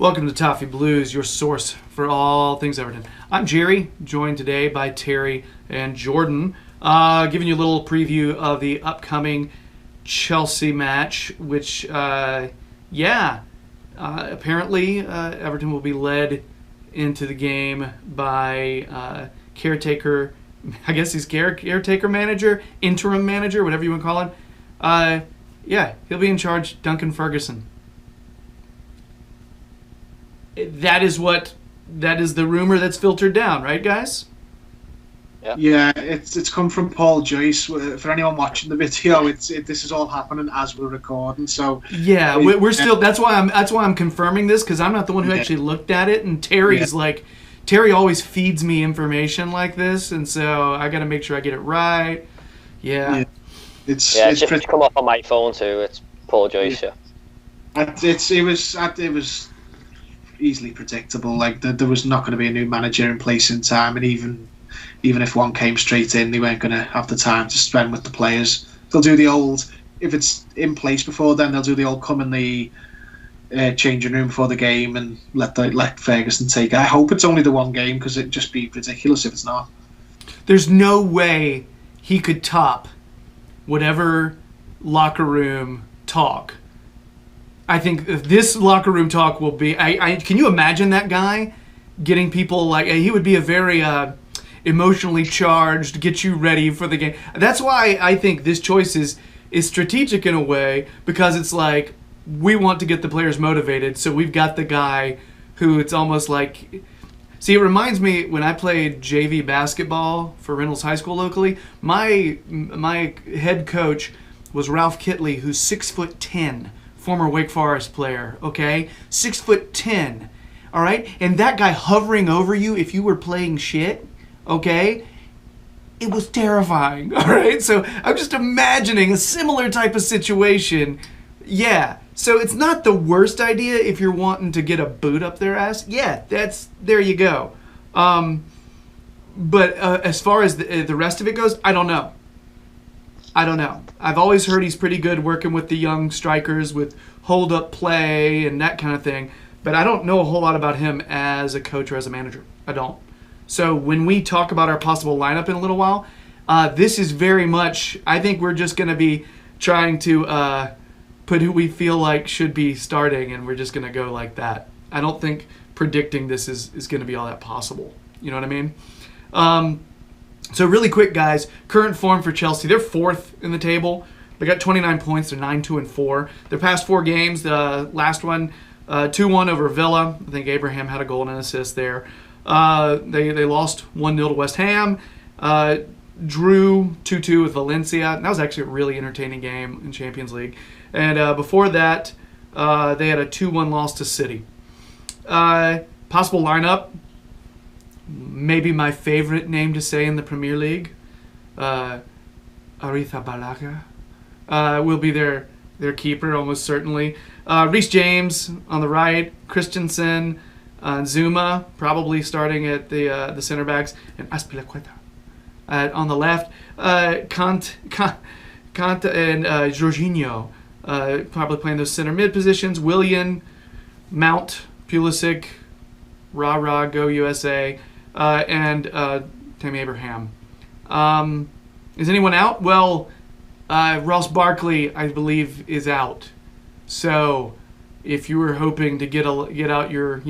Welcome to Toffee Blues, your source for all things Everton. I'm Jerry, joined today by Terry and Jordan, giving you a little preview of the upcoming Chelsea match, which, apparently Everton will be led into the game by caretaker, I guess he's caretaker manager, interim manager, whatever you want to call him. He'll be in charge, Duncan Ferguson. That is the rumor that's filtered down, right, guys? Yeah, it's come from Paul Joyce. For anyone watching the video, this is all happening as we're recording. So yeah, we're still. That's why I'm confirming this, because I'm not the one who actually looked at it, and Terry's Terry always feeds me information like this, and so I got to make sure I get it right. Yeah. It's just come up on my phone too. It's Paul Joyce. Yeah. It was easily predictable. Like there was not going to be a new manager in place in time, and even if one came straight in, they weren't going to have the time to spend with the players. They'll do the old, if it's in place before then, they'll do the old come in the changing room before the game and let Ferguson take it. I hope it's only the one game, because it'd just be ridiculous if it's not. There's no way he could top whatever locker room talk. I think this locker room talk will be. Can you imagine that guy getting people he would be a very emotionally charged, get you ready for the game. That's why I think this choice is strategic in a way, because it's like we want to get the players motivated, so we've got the guy who it's almost like. See, it reminds me when I played JV basketball for Reynolds High School locally. My head coach was Ralph Kitley, who's 6'10", former Wake Forest player. Okay, 6'10", all right, and that guy hovering over you if you were playing shit. Okay, it was terrifying. All right, so I'm just imagining a similar type of situation. Yeah. So it's not the worst idea if you're wanting to get a boot up their ass. Yeah, there you go. But as far as the rest of it goes, I don't know. I've always heard he's pretty good working with the young strikers with hold-up play and that kind of thing. But I don't know a whole lot about him as a coach or as a manager. I don't. So when we talk about our possible lineup in a little while, this is very much, I think we're just going to be trying to put who we feel like should be starting, and we're just going to go like that. I don't think predicting this is going to be all that possible. You know what I mean? So really quick, guys, current form for Chelsea. They're fourth in the table. They got 29 points. They're 9-2-4. Their past four games, the last one, 2-1 over Villa. I think Abraham had a goal and an assist there. They lost 1-0 to West Ham. Drew 2-2 with Valencia. And that was actually a really entertaining game in Champions League. And before that, they had a 2-1 loss to City. Possible lineup, maybe my favorite name to say in the Premier League, Arrizabalaga, will be their keeper almost certainly. Reece James on the right, Christensen, Zuma probably starting at the center backs, and Azpilicueta on the left. Kant and Jorginho probably playing those center mid positions. Willian, Mount, Pulisic, rah go USA, and Tammy Abraham. Is anyone out? Well, Ross Barkley, I believe, is out. So if you were hoping to get out your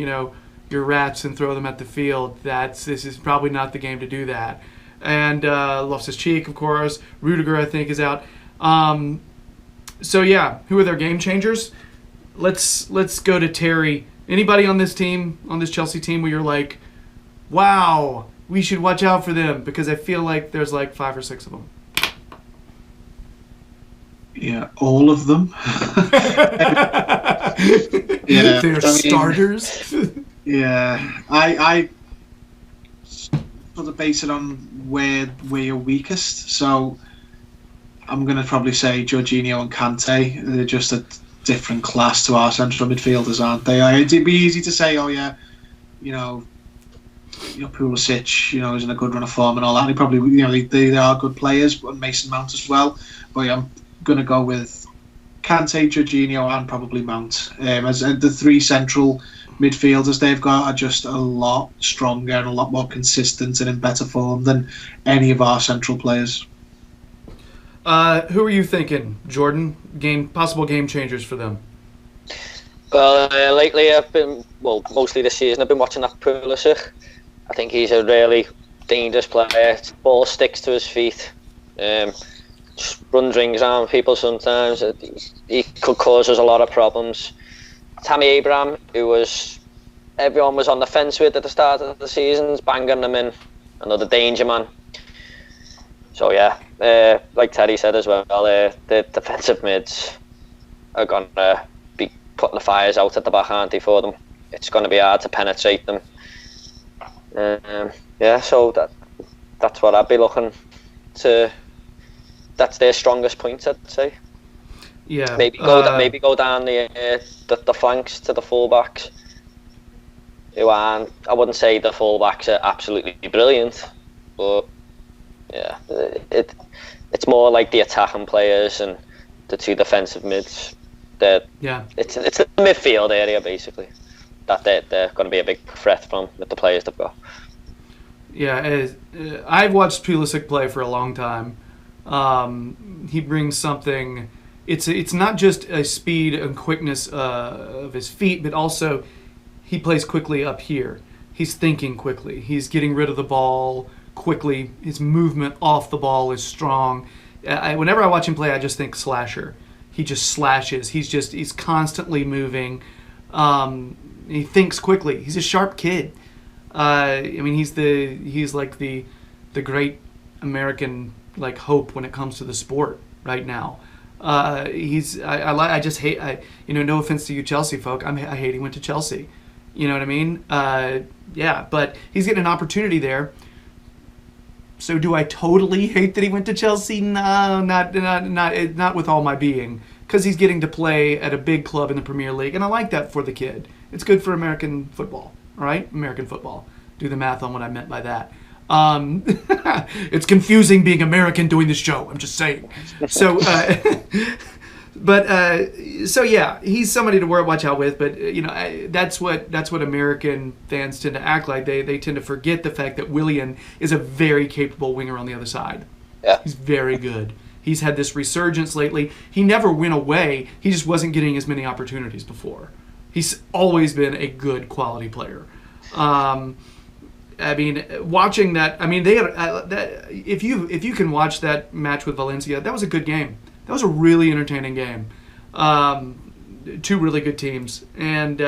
rats and throw them at the field, this is probably not the game to do that. And Loftus-Cheek, of course. Rudiger, I think, is out. So yeah, who are their game changers? Let's go to Terry. Anybody on this team, on this Chelsea team, where you're like, wow, we should watch out for them? Because I feel like there's like 5 or 6 of them. Yeah, all of them. They're starters. Yeah, I sort of base it on where you're weakest. So I'm going to probably say Jorginho and Kante. They're just a different class to our central midfielders, aren't they? It'd be easy to say, oh yeah, Pulisic, is in a good run of form and all that. They probably, they are good players, and Mason Mount as well. But I'm going to go with Kante, Jorginho, and probably Mount as the 3 central midfielders they've got are just a lot stronger and a lot more consistent and in better form than any of our central players. Who are you thinking, Jordan? Possible game changers for them? Well, lately mostly this season I've been watching that Pulisic. I think he's a really dangerous player. Ball sticks to his feet. Just runs rings around people sometimes. He could cause us a lot of problems. Tammy Abraham, everyone was on the fence with at the start of the season, banging him in, another danger man. So yeah, like Terry said as well, the defensive mids are going to be putting the fires out at the back, aren't they, for them? It's going to be hard to penetrate them. So that's what I'd be looking to. That's their strongest point, I'd say. Yeah. Maybe go down the flanks to the fullbacks. Who aren't? I wouldn't say the fullbacks are absolutely brilliant, but yeah, it's more like the attacking players and the two defensive mids. It's the midfield area basically that they're going to be a big threat from with the players they've got. Yeah, I've watched Pulisic play for a long time. He brings something. It's not just a speed and quickness of his feet, but also he plays quickly up here. He's thinking quickly. He's getting rid of the ball quickly. His movement off the ball is strong. Whenever I watch him play, I just think slasher. He just slashes. He's constantly moving. He thinks quickly. He's a sharp kid. He's like the great American like hope when it comes to the sport right now. No offense to you Chelsea folk, I hate he went to Chelsea. You know what I mean? But he's getting an opportunity there. So do I totally hate that he went to Chelsea? No, not with all my being, because he's getting to play at a big club in the Premier League, and I like that for the kid. It's good for American football, all right? American football. Do the math on what I meant by that. It's confusing being American doing this show. I'm just saying. So, he's somebody to watch out with. But that's what American fans tend to act like. They tend to forget the fact that Willian is a very capable winger on the other side. Yeah, he's very good. He's had this resurgence lately. He never went away. He just wasn't getting as many opportunities before. He's always been a good quality player. Watching that, they had if you can watch that match with Valencia, that was a good game. That was a really entertaining game. Two really good teams, and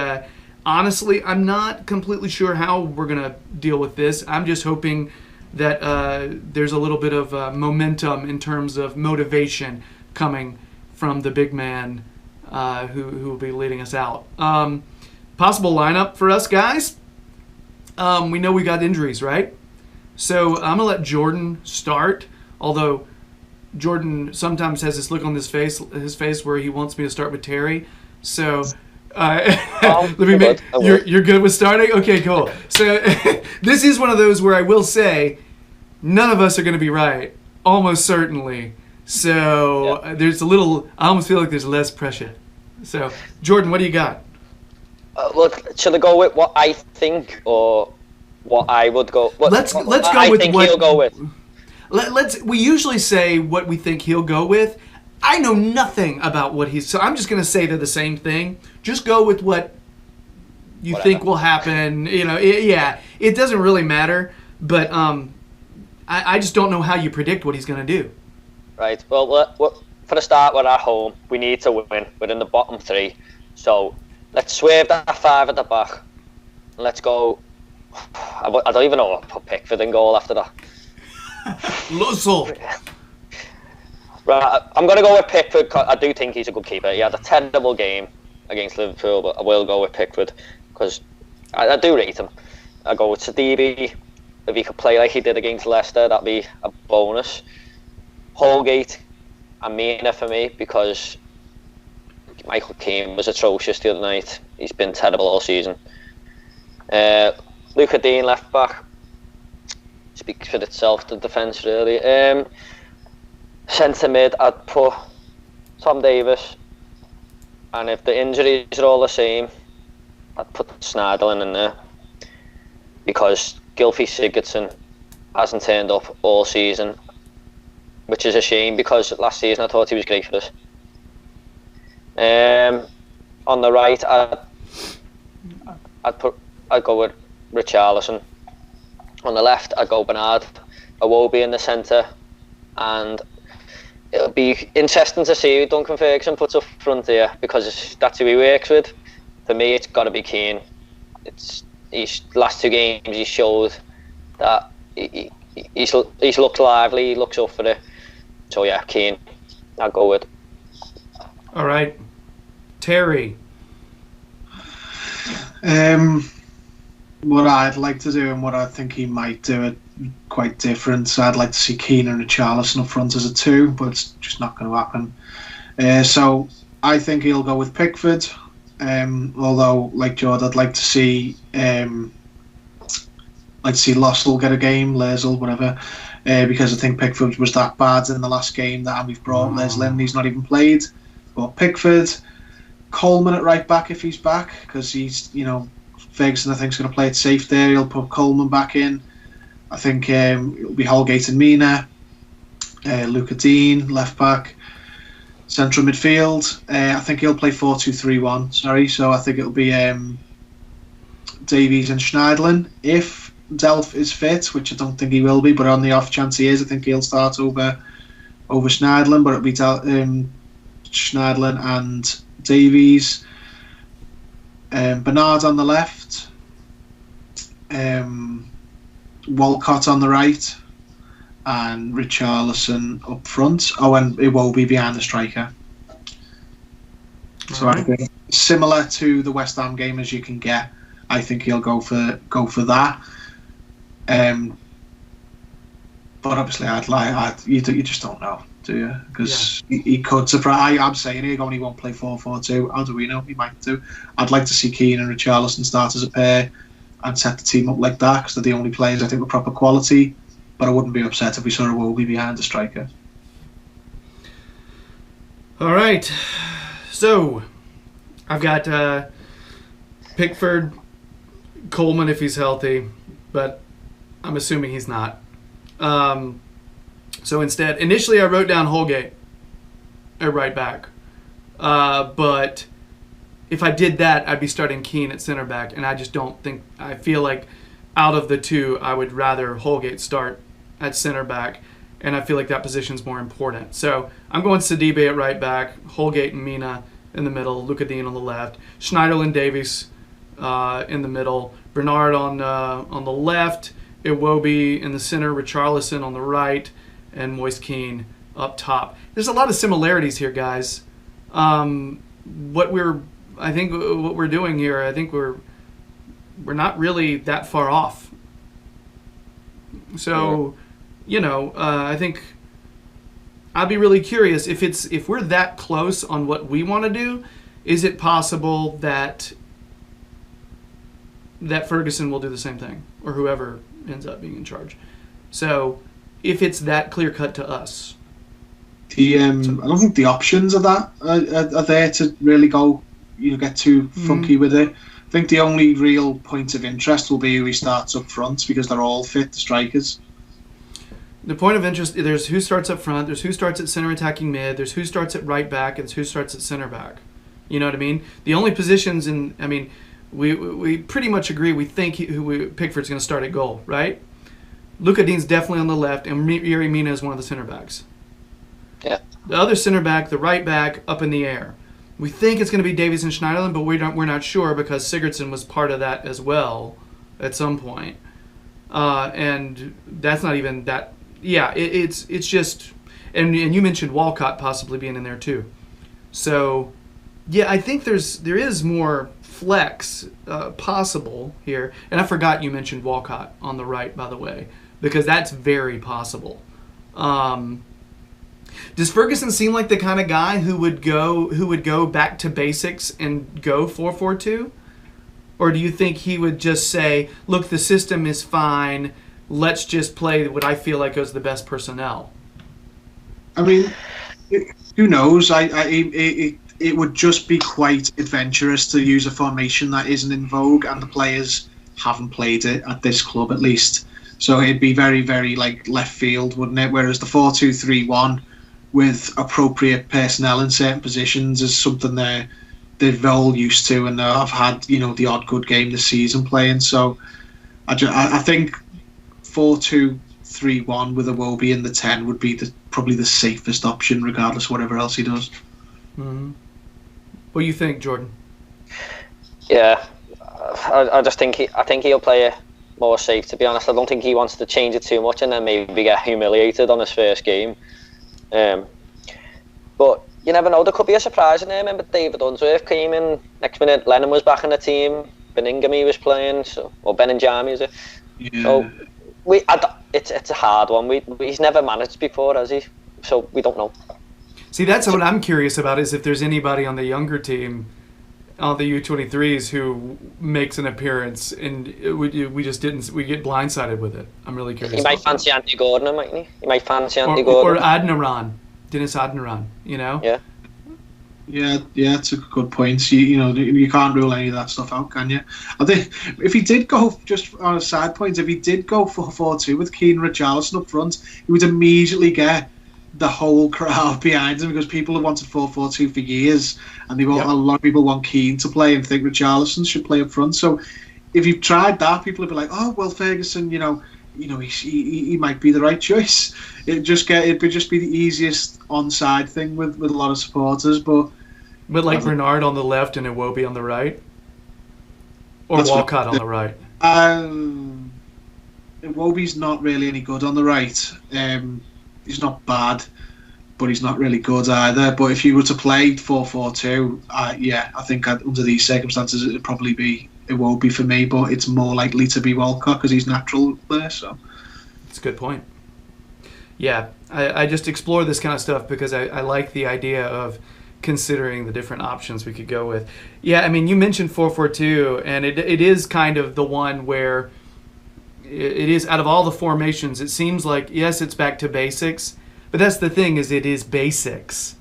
honestly, I'm not completely sure how we're gonna deal with this. I'm just hoping that there's a little bit of momentum in terms of motivation coming from the big man who will be leading us out. Possible lineup for us guys. We know we got injuries, right? So I'm gonna let Jordan start. Although Jordan sometimes has this look on his face where he wants me to start with Terry. So let me make. You're good with starting. Okay, cool. So this is one of those where I will say none of us are going to be right, almost certainly. So there's a little. I almost feel like there's less pressure. So Jordan, what do you got? Should I go with what I think or what I would go? Let's go with what he'll go with. We usually say what we think he'll go with. I know nothing about what so I'm just going to say they're the same thing. Just go with what you think will happen. It doesn't really matter. But I just don't know how you predict what he's going to do. Right. Well, for the start, we're at home. We need to win. We're in the bottom three. So let's swerve that five at the back. Let's go. I don't even know what put Pickford in goal after that. Lussell. Right, I'm going to go with Pickford. I do think he's a good keeper. He had a terrible game against Liverpool, but I will go with Pickford because I do rate him. I go with Sidibe. If he could play like he did against Leicester, that'd be a bonus. Holgate and Mina for me because Michael Keane was atrocious the other night. He's been terrible all season. Luca Dean left back speaks for itself. The defence really. Centre mid, I'd put Tom Davis, and if the injuries are all the same, I'd put Schneiderlin in there because Gylfi Sigurdsson hasn't turned up all season, which is a shame because last season I thought he was great for us. On the right, I'd go with Richarlison. On the left, I'd go Bernard. Iwobi in the centre, and it'll be interesting to see who Duncan Ferguson puts up front here because that's who he works with. For me, it's got to be Keane. His last 2 games, he showed that he's looked lively. He looks up for it. So yeah, Keane. I'll go with. All right, Terry. What I'd like to do and what I think he might do are quite different. So I'd like to see Keane and Richarlison up front as a 2, but it's just not going to happen. So I think he'll go with Pickford. Although, like Jord, I'd like to see Lossell get a game, Lersel, whatever, because I think Pickford was that bad in the last game that we've brought Lersel in. He's not even played. But Pickford, Coleman at right back if he's back, because he's, Ferguson I think is going to play it safe there. He'll put Coleman back in. I think it'll be Holgate and Mina, Luca Dean left back, central midfield. I think he'll play 4-2-3-1. Sorry, so I think it'll be Davies and Schneiderlin. If Delph is fit, which I don't think he will be, but on the off chance he is, I think he'll start over Schneiderlin. But it'll be Schneiderlin and Davies. Bernard on the left, Walcott on the right, and Richarlison up front. Oh, and Iwobi behind the striker. So I think similar to the West Ham game as you can get. I think he'll go for that. But obviously, you just don't know, do you? Because he could surprise. I'm saying he only won't play 4-4-2. How do we know? He might do. I'd like to see Keane and Richarlison start as a pair and set the team up like that because they're the only players I think with proper quality. But I wouldn't be upset if we saw Iwobi behind the striker. All right. So I've got Pickford, Coleman if he's healthy, but I'm assuming he's not. So instead, initially I wrote down Holgate at right back. But if I did that, I'd be starting Keane at center back, and I just don't think, I feel like out of the two, I would rather Holgate start at center back, and I feel like that position's more important. So I'm going Sidibe at right back, Holgate and Mina in the middle, Luca Dean on the left, Schneiderlin Davies in the middle, Bernard on the left, Iwobi in the center, Richarlison on the right, and Moise Keane up top. There's a lot of similarities here, guys. What we're doing here, I think we're not really that far off. So, I think I'd be really curious if we're that close on what we want to do. Is it possible that Ferguson will do the same thing, or whoever ends up being in charge? So, if it's that clear cut to us, I don't think the options of that are there to really go, get too funky with it. I think the only real point of interest will be who he starts up front because they're all fit, the strikers. The point of interest, there's who starts up front, there's who starts at center attacking mid, there's who starts at right back, and there's who starts at center back. You know what I mean? The only positions we pretty much agree we think Pickford's going to start at goal, right? Luca Dean's definitely on the left, and Yerry Mina is one of the center backs. Yeah. The other center back, the right back, up in the air. We think it's going to be Davies and Schneiderlin, but we're not sure because Sigurdsson was part of that as well at some point. And that's not even that. Yeah, it's just, and you mentioned Walcott possibly being in there too. So, yeah, I think there is more flex possible here. And I forgot you mentioned Walcott on the right, by the way, because that's very possible. Does Ferguson seem like the kind of guy who would go back to basics and go 4-4-2? Or do you think he would just say, look, the system is fine, let's just play what I feel like is the best personnel? I mean, who knows? It it would just be quite adventurous to use a formation that isn't in vogue, and the players haven't played it at this club at least. So it'd be very, very like left field, wouldn't it? Whereas the 4-2-3-1 with appropriate personnel in certain positions is something they're all used to, and I've had the odd good game this season playing. So I think 4-2-3-1 with Iwobi in the 10 would be probably the safest option, regardless of whatever else he does. Mm-hmm. What do you think, Jordan? Yeah, I just think he'll play it more safe, to be honest. I don't think he wants to change it too much and then maybe get humiliated on his first game. But you never know, there could be a surprise in there. Remember David Unsworth came in, next minute Lennon was back in the team, Beningame was playing, or Beningame was it? Yeah. So it's a hard one. He's never managed before, has he? So we don't know. See, that's what I'm curious about, is if there's anybody on the younger team, on the U23s, who makes an appearance, and we get blindsided with it. I'm really curious. He might fancy Andy Gordon, mightn't he? He might fancy Andy Gordon. Or Adniran, Dennis Adniran, Yeah. Yeah, it's a good point. You can't rule any of that stuff out, can you? I think if he did go, just on a side point, if he did go 4-4-2 with Keane Richarlison up front, he would immediately get the whole crowd behind him, because people have wanted 4-4-2 for years, and a lot of people want Keane to play and think Richarlison should play up front. So if you've tried that, people will be like, oh well, Ferguson, he might be the right choice. It'd just be the easiest onside thing with a lot of supporters, but like Bernard on the left and Iwobi on the right, or Walcott on the right. Iwobi's not really any good on the right. He's not bad, but he's not really good either. But if you were to play 4-4-2, I think under these circumstances it'd probably be Iwobi for me. But it's more likely to be Walcott because he's natural there. So that's a good point. Yeah, I just explore this kind of stuff because I like the idea of considering the different options we could go with. Yeah, I mean, you mentioned 4-4-2, and it is kind of the one where it is, out of all the formations, it seems like, yes, it's back to basics, but that's the thing, is it is basics.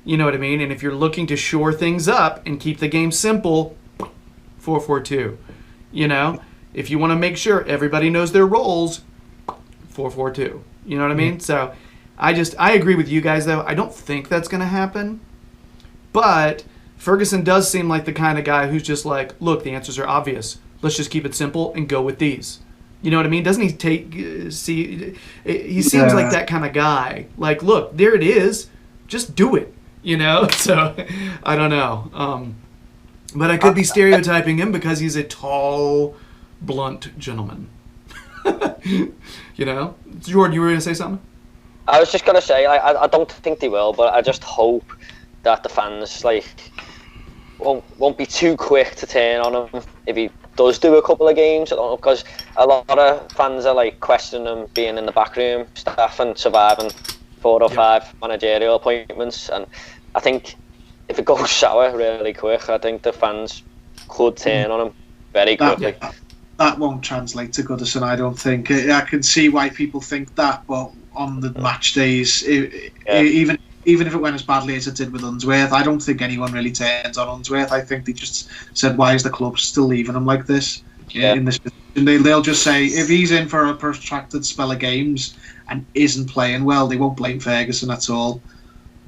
You know what I mean? And if you're looking to shore things up and keep the game simple, 4-4-2. If you want to make sure everybody knows their roles, 4-4-2. You know what I mean? So I agree with you guys, though. I don't think that's going to happen. But Ferguson does seem like the kind of guy who's just like, look, the answers are obvious. Let's just keep it simple and go with these. You know what I mean? Doesn't he he seems like that kind of guy. Like, look, there it is. Just do it. So I don't know. But I could be stereotyping him because he's a tall, blunt gentleman. Jordan, you were going to say something? I was just going to say, I don't think they will, but I just hope that the fans won't be too quick to turn on him if he does do a couple of games. I don't know, because a lot of fans are questioning him being in the backroom staff and surviving 4 or 5 managerial appointments. And I think if it goes sour really quick, I think the fans could turn on him very quickly. That won't translate to Goodison, I don't think. I can see why people think that, but on the match days, even if it went as badly as it did with Unsworth, I don't think anyone really turns on Unsworth. I think they just said, why is the club still leaving him like this in this position? They'll just say, if he's in for a protracted spell of games and isn't playing well, they won't blame Ferguson at all.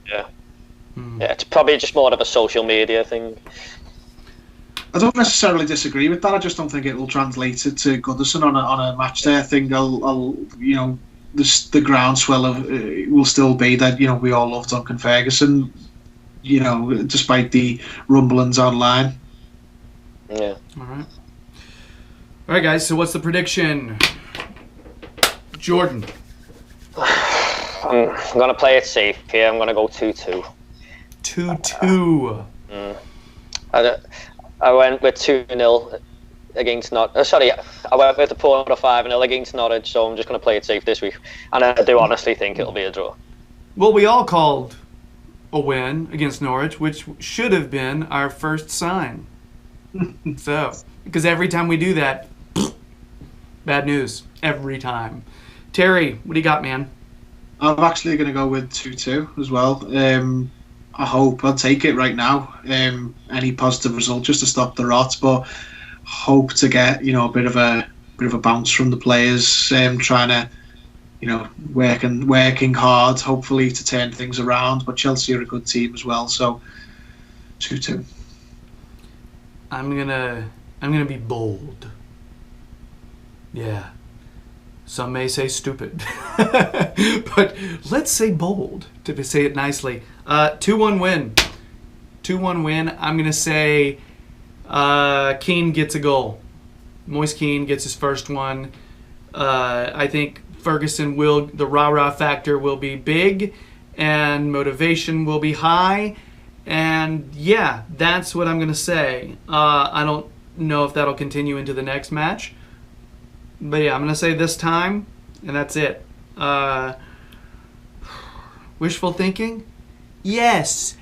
Yeah. Yeah, it's probably just more of a social media thing. I don't necessarily disagree with that. I just don't think it will translate it to Goodison on a match day. I think the groundswell will still be that we all love Duncan Ferguson, despite the rumblings online. Yeah. All right, guys. So what's the prediction, Jordan? I'm gonna play it safe here. I'm gonna go 2-2. 2-2. I went with 2-0 against Norwich. I went with the 4 or 5-0 against Norwich, so I'm just going to play it safe this week. And I do honestly think it'll be a draw. Well, we all called a win against Norwich, which should have been our first sign. Because every time we do that, bad news. Every time. Terry, what do you got, man? I'm actually going to go with 2-2 as well. I hope I'll take it right now. Any positive result just to stop the rot, but hope to get a bit of a bounce from the players, trying to working hard, hopefully to turn things around. But Chelsea are a good team as well, so 2-2. I'm gonna be bold. Yeah. Some may say stupid, but let's say bold to say it nicely. 2-1 win. 2-1 win. I'm gonna say Keane gets a goal. Moise Keane gets his first one. I think Ferguson the rah-rah factor will be big, and motivation will be high. And yeah, that's what I'm gonna say. I don't know if that'll continue into the next match. But yeah, I'm going to say this time, and that's it. Wishful thinking? Yes,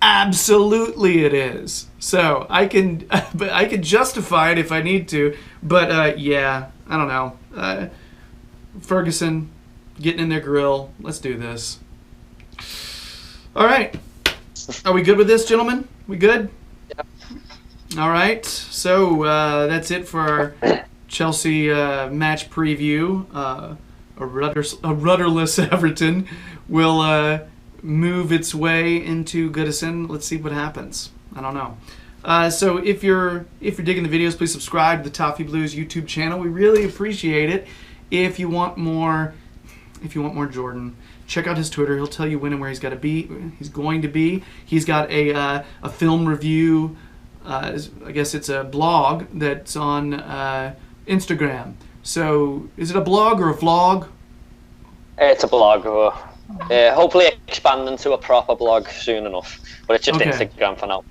absolutely it is. So I can justify it if I need to. But yeah, I don't know. Ferguson getting in their grill. Let's do this. All right. Are we good with this, gentlemen? We good? Yeah. All right. So that's it for our Chelsea match preview. A rudderless Everton will move its way into Goodison. Let's see what happens. I don't know. So if you're digging the videos, please subscribe to the Toffee Blues YouTube channel. We really appreciate it. If you want more Jordan, check out his Twitter. He'll tell you when and where he's going to be. He's got a film review. I guess it's a blog that's on Instagram. So is it a blog or a vlog? It's a blog. Hopefully expand into a proper blog soon enough. But it's just Instagram for now.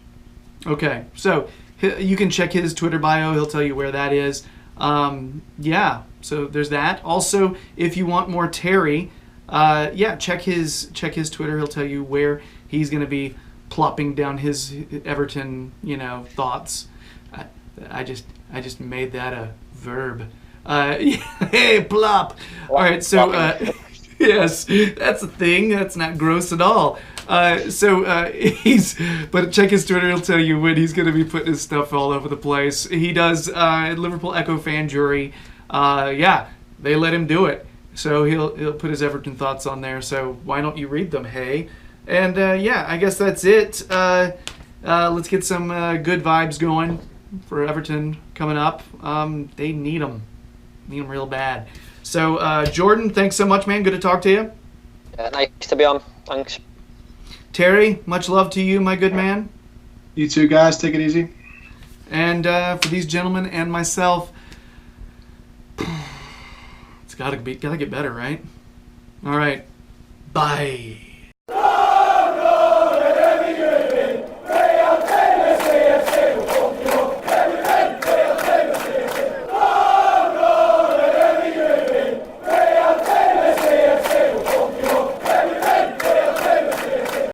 Okay. So you can check his Twitter bio. He'll tell you where that is. Yeah. So there's that. Also, if you want more Terry, check his Twitter. He'll tell you where he's going to be plopping down his Everton, thoughts. I just made that a verb. Hey, plop. All right, so yes, that's a thing. That's not gross at all. But check his Twitter. He'll tell you when he's going to be putting his stuff all over the place. He does Liverpool Echo fan jury. They let him do it. So he'll put his Everton thoughts on there. So why don't you read them? Hey, and I guess that's it. Let's get some good vibes going for Everton coming up. They need them. Need them real bad. So, Jordan, thanks so much, man. Good to talk to you. Nice to be on. Thanks. Terry, much love to you, my good man. You too, guys. Take it easy. And for these gentlemen and myself, it's gotta get better, right? All right. Bye.